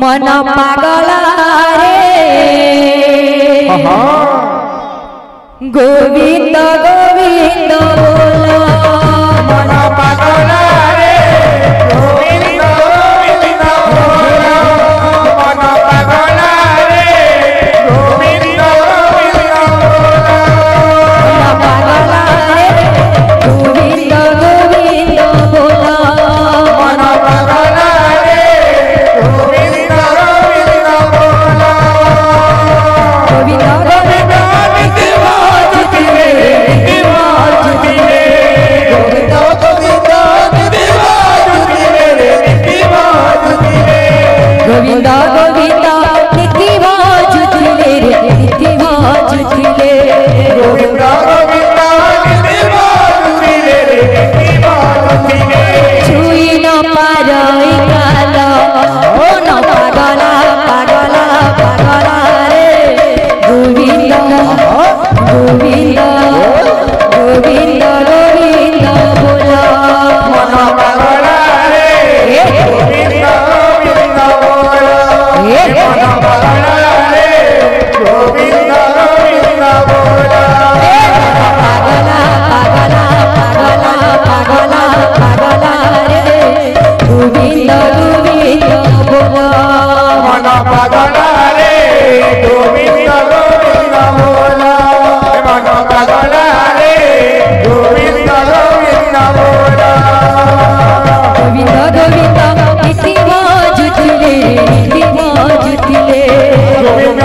मन पागल रे गोविंद गोविंद बोला मन पागल रे गोविंद गोविंद बोला मन पागल रे गोविंद गोविंद बोला मन पागल रे गोविंद गोविंद बोला मन पागल रे गोविंद गोविंद बोला गोविंद गोविंद गोविंदा गोविंदा नित्य बाजुतिले रे नित्य बाजुतिले गोविंदा गोविंदा नित्य बाजुतिले रे नित्य बाजुतिले छुई न पारई काला ओ न पागला पागला पागला रे गोविंदा गोविंदा गोविंदा गोविंदा बोला मन पागल रे गोविंदा गोविंदा बोला मन पागल रे गोविंदा गोविंदा बोला पागला पागला पागला पागला पागला रे गोविंद गोविंद बोला मन पागल रे गोविंद गोविंद बोला मन पागल रे गोविंद गोविंद बोला गोविंद गोविंद नित्य बाजुतिले नित्य बाजुतिले गोविंद